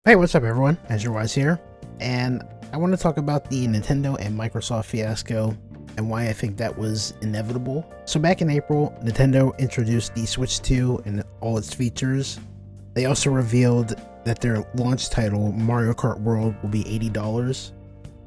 Hey, what's up everyone? EntryWise here, and I want to talk about the Nintendo and Microsoft fiasco and why I think that was inevitable. So back in April, Nintendo introduced the Switch 2 and all its features. They also revealed that their launch title, Mario Kart World, will be $80.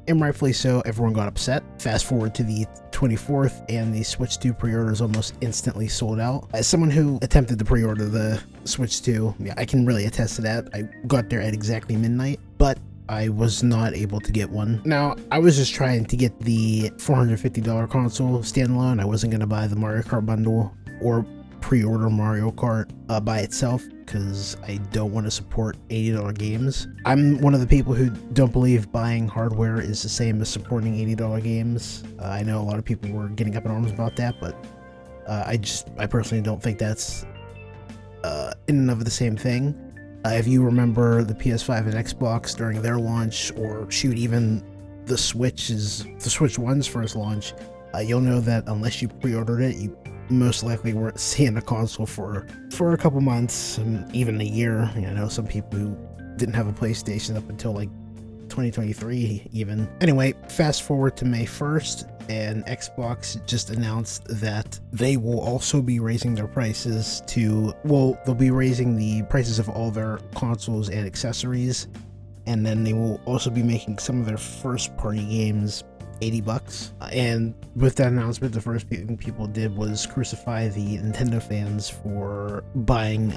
And rightfully so, everyone got upset. Fast forward to the 24th, and the Switch 2 pre-orders almost instantly sold out. As someone who attempted to pre-order the Switch 2, yeah, I can really attest to that. I got there at exactly midnight, but I was not able to get one. Now, I was just trying to get the $450 console standalone. I wasn't going to buy the Mario Kart bundle or pre-order Mario Kart by itself, because I don't want to support $80 games. I'm one of the people who don't believe buying hardware is the same as supporting $80 games. I know a lot of people were getting up in arms about that, but I personally don't think that's in and of the same thing. If you remember the PS5 and Xbox during their launch, or shoot, even the Switch 1's first launch, you'll know that unless you pre-ordered it, you most likely weren't seeing a console for a couple months and even a year. I know some people who didn't have a PlayStation up until like 2023 even. Anyway, fast forward to May 1st, and Xbox just announced that they will also be raising their prices to, well, they'll be raising the prices of all their consoles and accessories, and then they will also be making some of their first party games $80. And with that announcement, the first thing people did was crucify the Nintendo fans for buying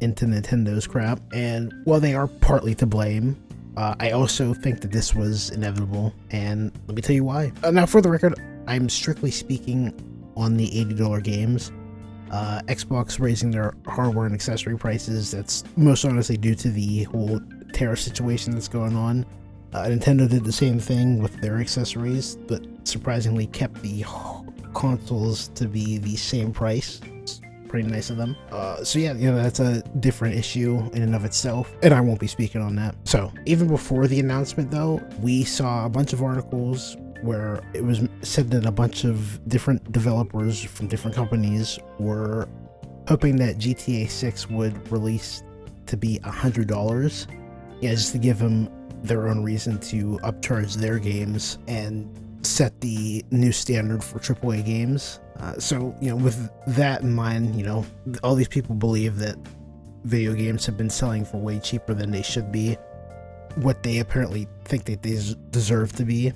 into Nintendo's crap. And while they are partly to blame, I also think that this was inevitable, and let me tell you why. Now, for the record, I'm strictly speaking on the $80 games. Xbox raising their hardware and accessory prices, that's most honestly due to the whole tariff situation that's going on. Nintendo did the same thing with their accessories, but surprisingly kept the consoles to be the same price. It's pretty nice of them. So yeah, that's a different issue in and of itself, and I won't be speaking on that. So even before the announcement though, we saw a bunch of articles where it was said that a bunch of different developers from different companies were hoping that GTA 6 would release to be $100. Yeah, just to give them their own reason to upcharge their games and set the new standard for AAA games. So with that in mind, all these people believe that video games have been selling for way cheaper than they should be, what they apparently think that they deserve to be,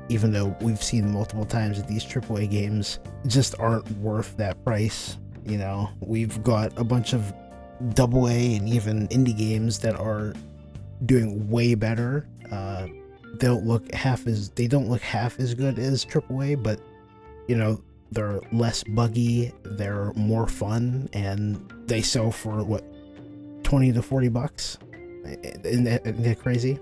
even though we've seen multiple times that these AAA games just aren't worth that price. We've got a bunch of AA and even indie games that are doing way better. They don't look half as good as AAA, but they're less buggy, they're more fun, and they sell for what, $20 to $40. Isn't that crazy?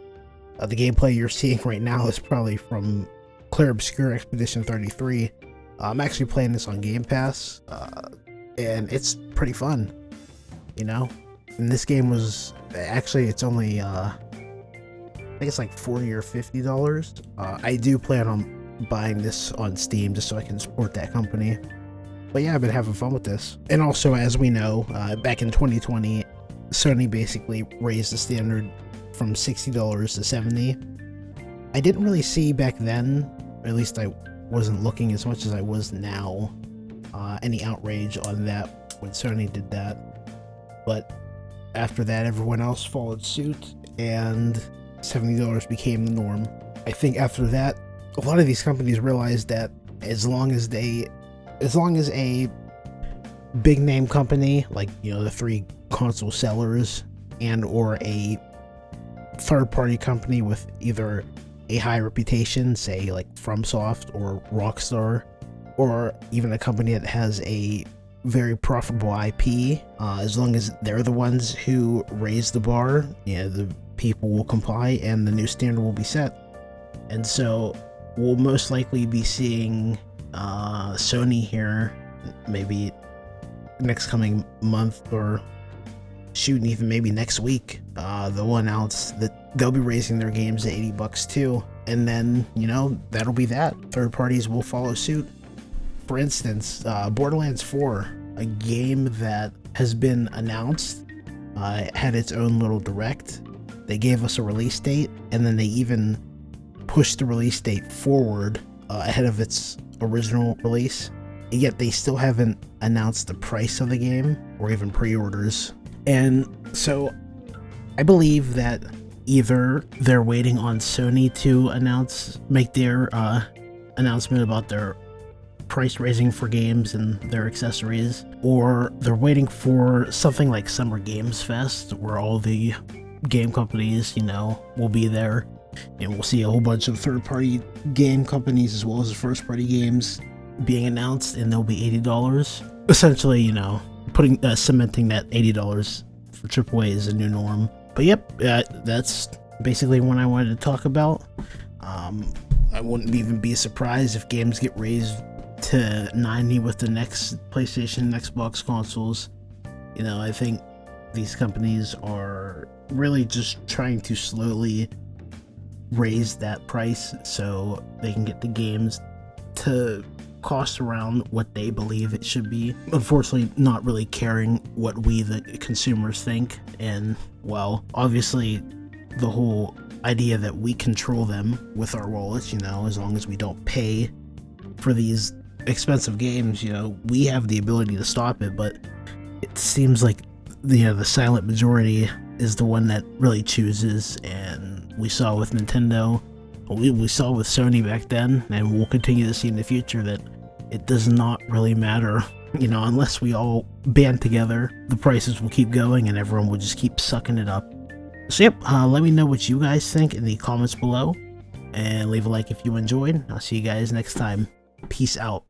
The gameplay you're seeing right now is probably from Clear Obscure Expedition 33. I'm actually playing this on Game Pass, and it's pretty fun. And this game was actually, it's only I think it's like $40 or $50. I do plan on buying this on Steam just so I can support that company. But yeah, I've been having fun with this. And also, as we know, back in 2020, Sony basically raised the standard from $60 to $70. I didn't really see back then, or at least I wasn't looking as much as I was now, any outrage on that when Sony did that. But after that, everyone else followed suit, and $70 became the norm. I think after that, a lot of these companies realized that as long as a big name company, like the three console sellers, and or a third party company with either a high reputation, say like FromSoft or Rockstar, or even a company that has a very profitable IP, as long as they're the ones who raise the bar, the people will comply and the new standard will be set. And so we'll most likely be seeing Sony here maybe next coming month, or shoot, even maybe next week. They'll announce that they'll be raising their games to $80 too, and then that'll be that. Third parties will follow suit. For instance, Borderlands 4, a game that has been announced, had its own little direct They gave us a release date, and then they even pushed the release date forward ahead of its original release. Yet they still haven't announced the price of the game or even pre-orders. And so I believe that either they're waiting on Sony to make their announcement about their price raising for games and their accessories, or they're waiting for something like Summer Games Fest, where all the game companies, will be there, and we'll see a whole bunch of third-party game companies as well as first-party games being announced, and they'll be $80. Essentially, putting cementing that $80 for AAA is a new norm. But yep, that's basically what I wanted to talk about. I wouldn't even be surprised if games get raised to 90 with the next PlayStation and Xbox consoles. I think these companies are really just trying to slowly raise that price so they can get the games to cost around what they believe it should be. Unfortunately, not really caring what we, the consumers, think. And, well, obviously, the whole idea that we control them with our wallets, as long as we don't pay for these expensive games, we have the ability to stop it. But it seems like the silent majority is the one that really chooses, and we saw with Nintendo, we saw with Sony back then, and we'll continue to see in the future that it does not really matter, unless we all band together, the prices will keep going and everyone will just keep sucking it up. So yep, let me know what you guys think in the comments below, and leave a like if you enjoyed. I'll see you guys next time. Peace out.